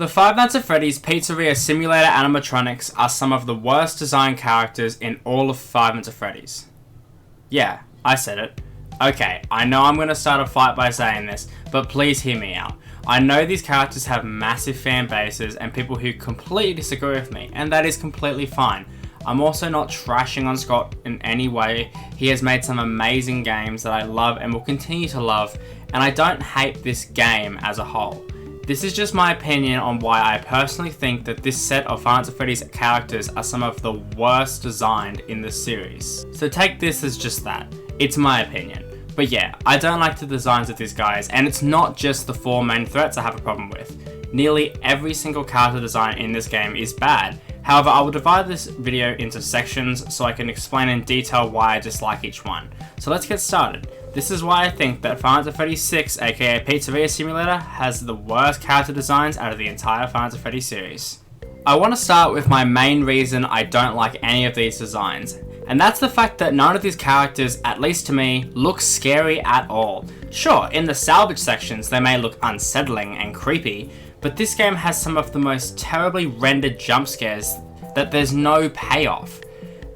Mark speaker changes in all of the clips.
Speaker 1: The Five Nights at Freddy's Pizzeria Simulator animatronics are some of the worst designed characters in all of Five Nights at Freddy's. Yeah, I said it. Okay, I know I'm going to start a fight by saying this, but please hear me out. I know these characters have massive fan bases and people who completely disagree with me, and that is completely fine. I'm also not trashing on Scott in any way. He has made some amazing games that I love and will continue to love, and I don't hate this game as a whole. This is just my opinion on why I personally think that this set of Five Nights at Freddy's characters are some of the worst designed in the series. So take this as just that. It's my opinion. But yeah, I don't like the designs of these guys, and it's not just the four main threats I have a problem with. Nearly every single character design in this game is bad. However, I will divide this video into sections so I can explain in detail why I dislike each one. So let's get started. This is why I think that Five Nights at Freddy's 6, aka Pizzeria Simulator, has the worst character designs out of the entire Five Nights at Freddy's series. I want to start with my main reason I don't like any of these designs, and that's the fact that none of these characters, at least to me, look scary at all. Sure, in the salvage sections they may look unsettling and creepy, but this game has some of the most terribly rendered jump scares that there's no payoff.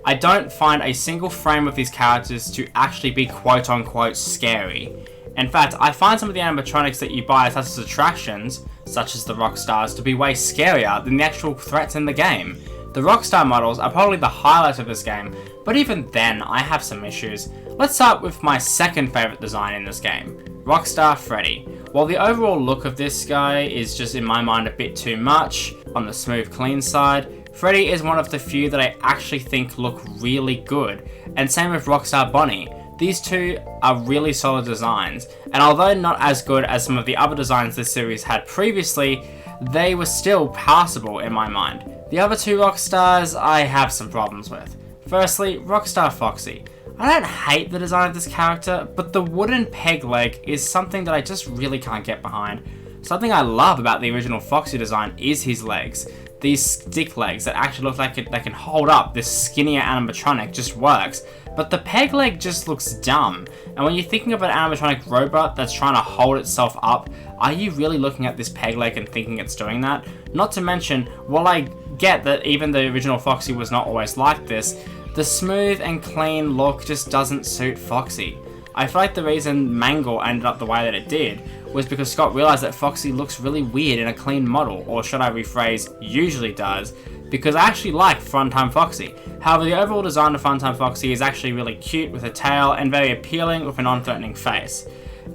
Speaker 1: I don't find a single frame of these characters to actually be quote unquote scary. In fact, I find some of the animatronics that you buy such as attractions, such as the Rockstars, to be way scarier than the actual threats in the game. The Rockstar models are probably the highlight of this game, but even then I have some issues. Let's start with my second favourite design in this game, Rockstar Freddy. While the overall look of this guy is just in my mind a bit too much on the smooth clean side, Freddy is one of the few that I actually think look really good, and same with Rockstar Bonnie. These two are really solid designs, and although not as good as some of the other designs this series had previously, they were still passable in my mind. The other two Rockstars I have some problems with. Firstly, Rockstar Foxy. I don't hate the design of this character, but the wooden peg leg is something that I just really can't get behind. Something I love about the original Foxy design is his legs. These stick legs that actually look like they can hold up. This skinnier animatronic just works, but the peg leg just looks dumb. And when you're thinking of an animatronic robot that's trying to hold itself up, are you really looking at this peg leg and thinking it's doing that? Not to mention, while I get that even the original Foxy was not always like this, the smooth and clean look just doesn't suit Foxy. I feel like the reason Mangle ended up the way that it did was because Scott realised that Foxy looks really weird in a clean model, or should I rephrase, usually does, because I actually like Funtime Foxy. However, the overall design of Funtime Foxy is actually really cute with a tail and very appealing with a non-threatening face.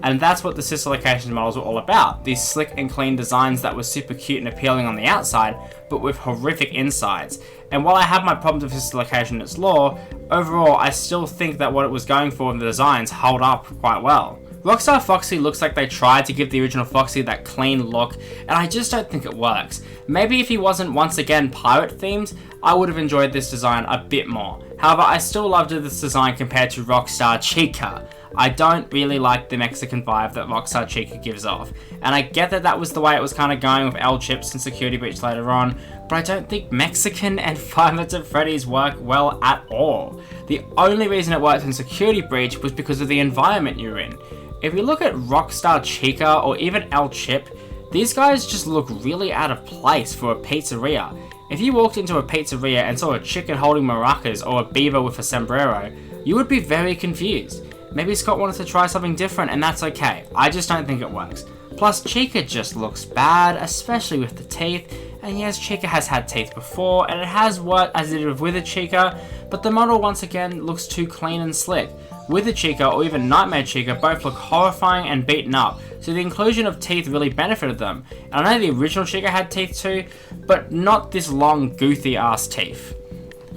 Speaker 1: And that's what the sister locations models were all about, these slick and clean designs that were super cute and appealing on the outside, but with horrific insides. And while I have my problems with sister location and its lore, overall I still think that what it was going for in the designs held up quite well. Rockstar Foxy looks like they tried to give the original Foxy that clean look, and I just don't think it works. Maybe if he wasn't once again pirate themed, I would have enjoyed this design a bit more. However, I still loved this design compared to Rockstar Chica. I don't really like the Mexican vibe that Rockstar Chica gives off, and I get that that was the way it was kind of going with L-Chips and Security Breach later on, but I don't think Mexican and Five Nights at Freddy's work well at all. The only reason it worked in Security Breach was because of the environment you're in. If you look at Rockstar Chica or even L-Chip, these guys just look really out of place for a pizzeria. If you walked into a pizzeria and saw a chicken holding maracas or a beaver with a sombrero, you would be very confused. Maybe Scott wanted to try something different, and that's okay. I just don't think it works. Plus, Chica just looks bad, especially with the teeth. And yes, Chica has had teeth before, and it has worked as it did with Withered Chica, but the model once again looks too clean and slick. Withered Chica or even Nightmare Chica both look horrifying and beaten up, so the inclusion of teeth really benefited them. And I know the original Chica had teeth too, but not this long, goofy ass teeth.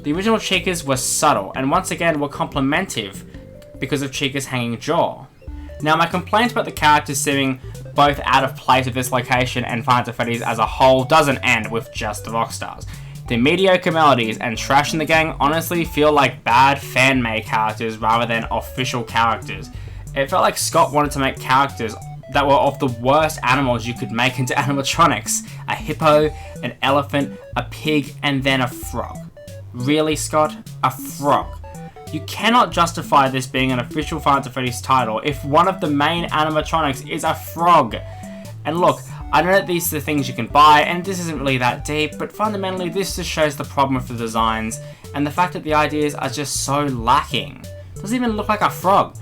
Speaker 1: The original Chicas were subtle, and once again were complementive because of Chica's hanging jaw. Now, my complaint about the characters seeming both out of place with this location and Five Nights at Freddy's as a whole doesn't end with just the Rockstars. The Mediocre Melodies and Trash in the Gang honestly feel like bad fan-made characters rather than official characters. It felt like Scott wanted to make characters that were of the worst animals you could make into animatronics. A hippo, an elephant, a pig, and then a frog. Really, Scott? A frog? You cannot justify this being an official Five Nights at Freddy's title if one of the main animatronics is a frog. And look, I know that these are the things you can buy, and this isn't really that deep, but fundamentally this just shows the problem with the designs, and the fact that the ideas are just so lacking. It doesn't even look like a frog.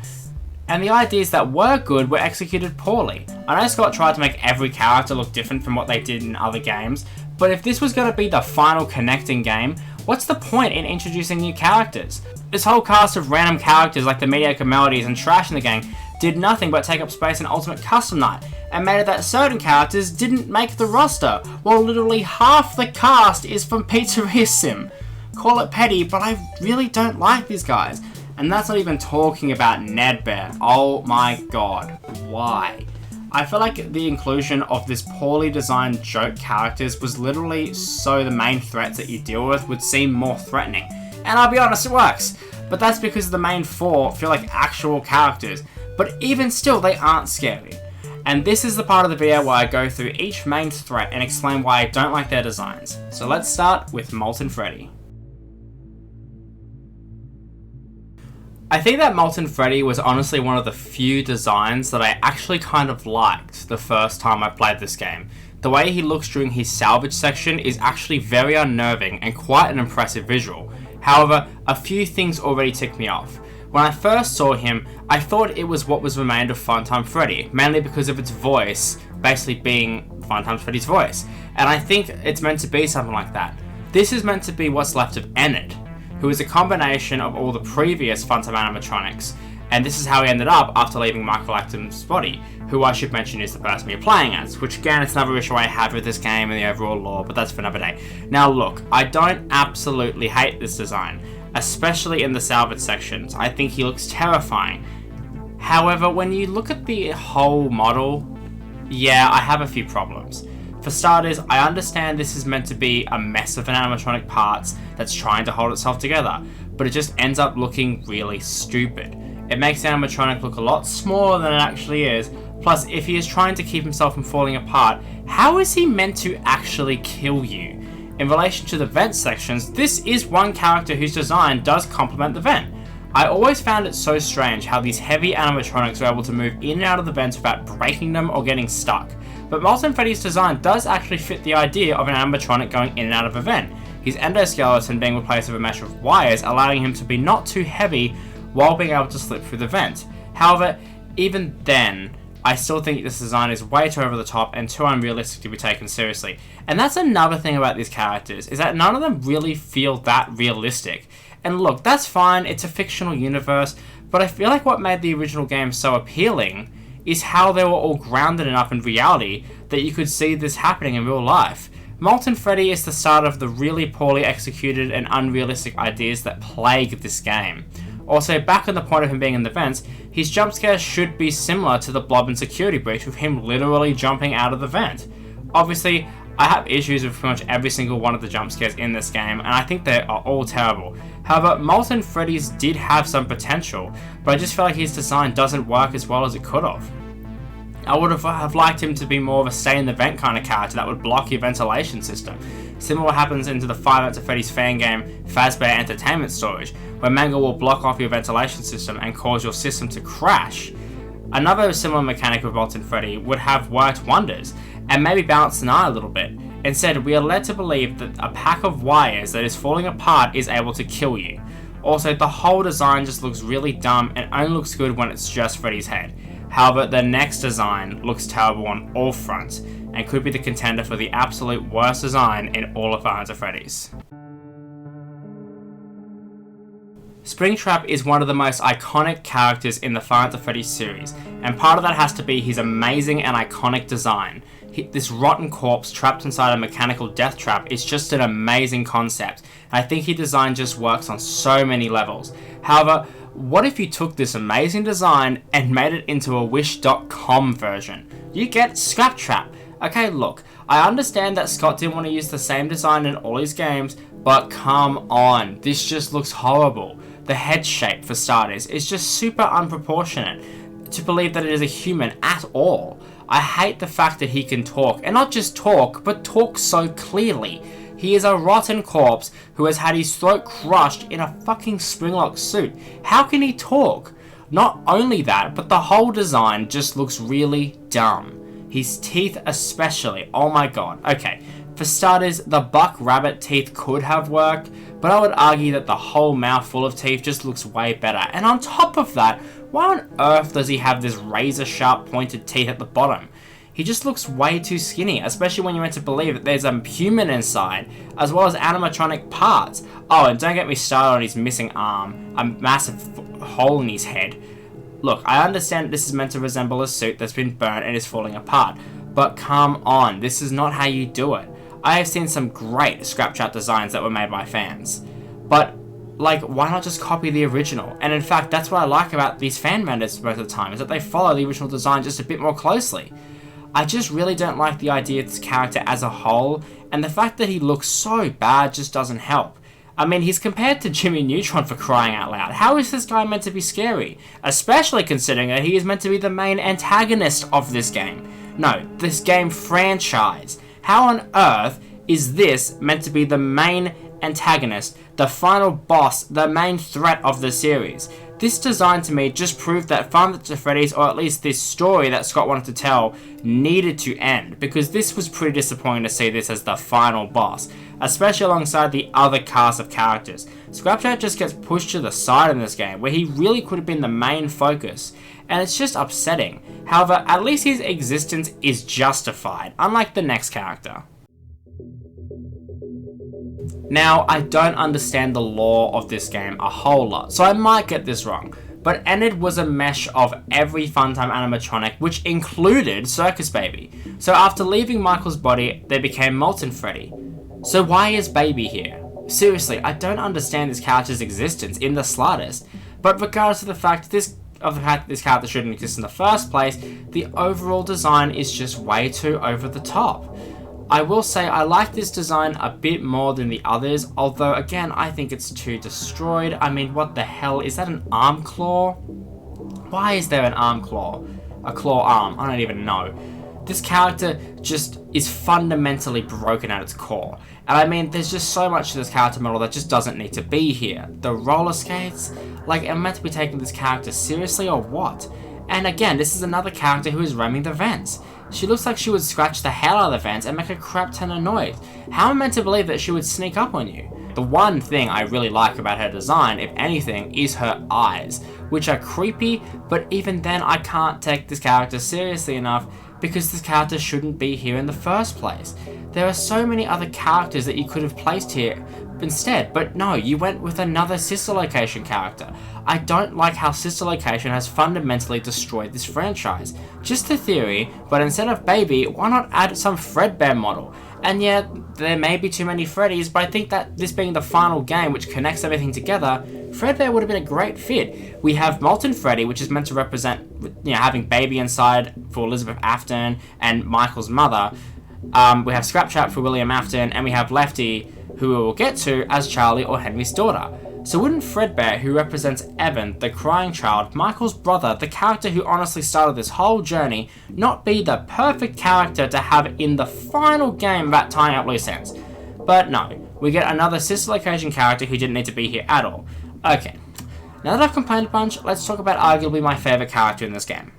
Speaker 1: And the ideas that were good were executed poorly. I know Scott tried to make every character look different from what they did in other games, but if this was going to be the final connecting game, what's the point in introducing new characters? This whole cast of random characters like the Mediocre Melodies and Trash in the game did nothing but take up space in Ultimate Custom Night, and made it that certain characters didn't make the roster, while literally half the cast is from Pizzeria Sim. Call it petty, but I really don't like these guys. And that's not even talking about Nedbear. Oh my god, why? I feel like the inclusion of this poorly designed joke characters was literally so the main threats that you deal with would seem more threatening. And I'll be honest, it works. But that's because the main four feel like actual characters. But even still, they aren't scary. And this is the part of the video where I go through each main threat and explain why I don't like their designs. So let's start with Molten Freddy. I think that Molten Freddy was honestly one of the few designs that I actually kind of liked the first time I played this game. The way he looks during his salvage section is actually very unnerving and quite an impressive visual. However, a few things already ticked me off. When I first saw him, I thought it was what was remained of Funtime Freddy, mainly because of its voice basically being Funtime Freddy's voice. And I think it's meant to be something like that. This is meant to be what's left of Enid, who is a combination of all the previous Funtime animatronics, and this is how he ended up after leaving Michael Acton's body, who I should mention is the person you're playing as, which again, it's another issue I have with this game and the overall lore, but that's for another day. Now look, I don't absolutely hate this design, especially in the salvage sections. I think he looks terrifying. However, when you look at the whole model, yeah, I have a few problems. For starters, I understand this is meant to be a mess of an animatronic parts that's trying to hold itself together, but it just ends up looking really stupid. It makes the animatronic look a lot smaller than it actually is, plus if he is trying to keep himself from falling apart, how is he meant to actually kill you? In relation to the vent sections, this is one character whose design does complement the vent. I always found it so strange how these heavy animatronics are able to move in and out of the vents without breaking them or getting stuck. But Molten Freddy's design does actually fit the idea of an animatronic going in and out of a vent. His endoskeleton being replaced with a mesh of wires, allowing him to be not too heavy while being able to slip through the vent. However, even then, I still think this design is way too over the top and too unrealistic to be taken seriously. And that's another thing about these characters, is that none of them really feel that realistic. And look, that's fine, it's a fictional universe, but I feel like what made the original game so appealing is how they were all grounded enough in reality that you could see this happening in real life. Molten Freddy is the start of the really poorly executed and unrealistic ideas that plague this game. Also, back on the point of him being in the vents, his jump scares should be similar to the Blob and Security Breach, with him literally jumping out of the vent. Obviously, I have issues with pretty much every single one of the jump scares in this game, and I think they are all terrible. However, Molten Freddy's did have some potential, but I just feel like his design doesn't work as well as it could have. I would have liked him to be more of a stay in the vent kind of character that would block your ventilation system. Similar to what happens into the Five Nights at Freddy's fan game Fazbear Entertainment Storage, where Mangle will block off your ventilation system and cause your system to crash. Another similar mechanic with Molten Freddy would have worked wonders, and maybe balance the night a little bit. Instead, we are led to believe that a pack of wires that is falling apart is able to kill you. Also, the whole design just looks really dumb and only looks good when it's just Freddy's head. However, the next design looks terrible on all fronts, and could be the contender for the absolute worst design in all of Five Nights at Freddy's. Springtrap is one of the most iconic characters in the Five Nights at Freddy's series, and part of that has to be his amazing and iconic design. This rotten corpse trapped inside a mechanical death trap is just an amazing concept, and I think his design just works on so many levels. However, what if you took this amazing design and made it into a Wish.com version? You get Scraptrap. Okay, look, I understand that Scott didn't want to use the same design in all his games, but come on, this just looks horrible. The head shape, for starters, is just super unproportionate to believe that it is a human at all. I hate the fact that he can talk, and not just talk, but talk so clearly. He is a rotten corpse who has had his throat crushed in a fucking Springlock suit. How can he talk? Not only that, but the whole design just looks really dumb. His teeth especially, oh my god. Okay, for starters, the buck rabbit teeth could have worked, but I would argue that the whole mouth full of teeth just looks way better. And on top of that, why on earth does he have this razor sharp pointed teeth at the bottom? He just looks way too skinny, especially when you're meant to believe that there's a human inside, as well as animatronic parts. Oh, and don't get me started on his missing arm, a massive hole in his head. Look, I understand this is meant to resemble a suit that's been burnt and is falling apart, but come on, this is not how you do it. I have seen some great Scraptrap designs that were made by fans, but like, why not just copy the original? And in fact, that's what I like about these fan vendors most of the time, is that they follow the original design just a bit more closely. I just really don't like the idea of this character as a whole, and the fact that he looks so bad just doesn't help. I mean, he's compared to Jimmy Neutron, for crying out loud. How is this guy meant to be scary? Especially considering that he is meant to be the main antagonist of this game. No, this game franchise. How on earth is this meant to be the main antagonist, the final boss, the main threat of the series? This design to me just proved that Five Nights at Freddy's, or at least this story that Scott wanted to tell, needed to end, because this was pretty disappointing to see this as the final boss, especially alongside the other cast of characters. Scraptrap just gets pushed to the side in this game, where he really could have been the main focus, and it's just upsetting. However, at least his existence is justified, unlike the next character. Now, I don't understand the lore of this game a whole lot, so I might get this wrong, but Enid was a mesh of every Funtime animatronic, which included Scrapbaby. So after leaving Michael's body, they became Molten Freddy. So why is Baby here? Seriously, I don't understand this character's existence in the slightest, but regardless of the fact this character shouldn't exist in the first place, the overall design is just way too over the top. I will say I like this design a bit more than the others, although again I think it's too destroyed. I mean, what the hell, is that an arm claw? Why is there an arm claw? A claw arm, I don't even know. This character just is fundamentally broken at its core. And I mean, there's just so much to this character model that just doesn't need to be here. The roller skates, like, am I meant to be taking this character seriously or what? And again, this is another character who is roaming the vents. She looks like she would scratch the hell out of the vents and make a crap ton of noise. How am I meant to believe that she would sneak up on you? The one thing I really like about her design, if anything, is her eyes, which are creepy, but even then I can't take this character seriously enough because this character shouldn't be here in the first place. There are so many other characters that you could have placed here instead, but no, you went with another Sister Location character. I don't like how Sister Location has fundamentally destroyed this franchise. Just a theory, but instead of Baby, why not add some Fredbear model? And yeah, there may be too many Freddys, but I think that this being the final game which connects everything together, Fredbear would have been a great fit. We have Molten Freddy, which is meant to represent, having Baby inside for Elizabeth Afton and Michael's mother. We have Scraptrap for William Afton, and we have Lefty, who we will get to, as Charlie or Henry's daughter. So wouldn't Fredbear, who represents Evan, the crying child, Michael's brother, the character who honestly started this whole journey, not be the perfect character to have in the final game about tying up loose ends? But no, we get another Sister Location character who didn't need to be here at all. Okay, now that I've complained a bunch, let's talk about arguably my favourite character in this game.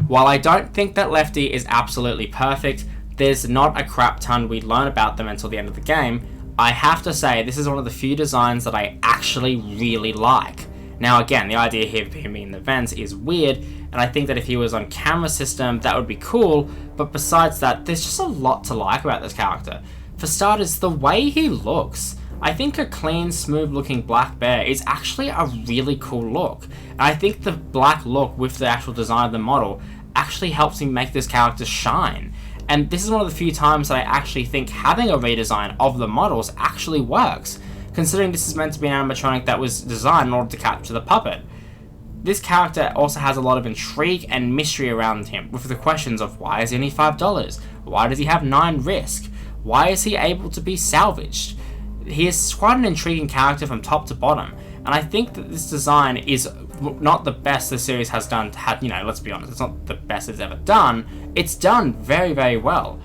Speaker 1: While I don't think that Lefty is absolutely perfect, there's not a crap ton we learn about them until the end of the game, I have to say this is one of the few designs that I actually really like. Now again, the idea here of him being in the vents is weird, and I think that if he was on camera system that would be cool, but besides that, there's just a lot to like about this character. For starters, the way he looks. I think a clean, smooth looking black bear is actually a really cool look. And I think the black look with the actual design of the model actually helps me make this character shine. And this is one of the few times that I actually think having a redesign of the models actually works, considering this is meant to be an animatronic that was designed in order to capture the puppet. This character also has a lot of intrigue and mystery around him, with the questions of why is he only $5? Why does he have 9 risk? Why is he able to be salvaged? He is quite an intriguing character from top to bottom, and I think that this design is not the best the series has done. Let's be honest, it's not the best it's ever done. It's done very, very well.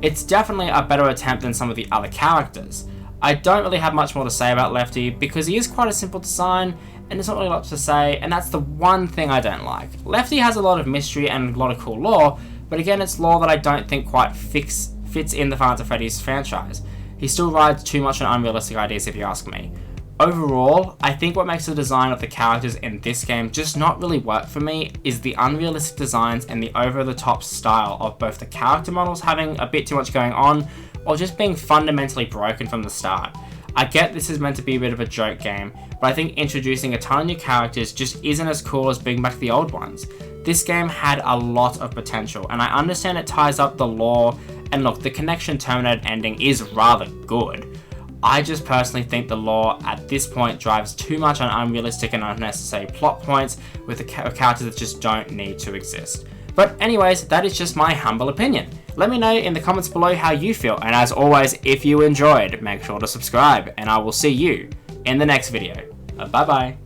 Speaker 1: It's definitely a better attempt than some of the other characters. I don't really have much more to say about Lefty because he is quite a simple design, and there's not really a lot to say, and that's the one thing I don't like. Lefty has a lot of mystery and a lot of cool lore, but again, it's lore that I don't think quite fits in the Five Nights at Freddy's franchise. He still rides too much on unrealistic ideas, if you ask me. Overall, I think what makes the design of the characters in this game just not really work for me is the unrealistic designs and the over-the-top style of both the character models having a bit too much going on, or just being fundamentally broken from the start. I get this is meant to be a bit of a joke game, but I think introducing a ton of new characters just isn't as cool as bringing back the old ones. This game had a lot of potential, and I understand it ties up the lore, and look, the Connection terminated ending is rather good. I just personally think the lore at this point drives too much on unrealistic and unnecessary plot points with the characters that just don't need to exist. But anyways, that is just my humble opinion. Let me know in the comments below how you feel, and as always, if you enjoyed, make sure to subscribe, and I will see you in the next video. Bye bye.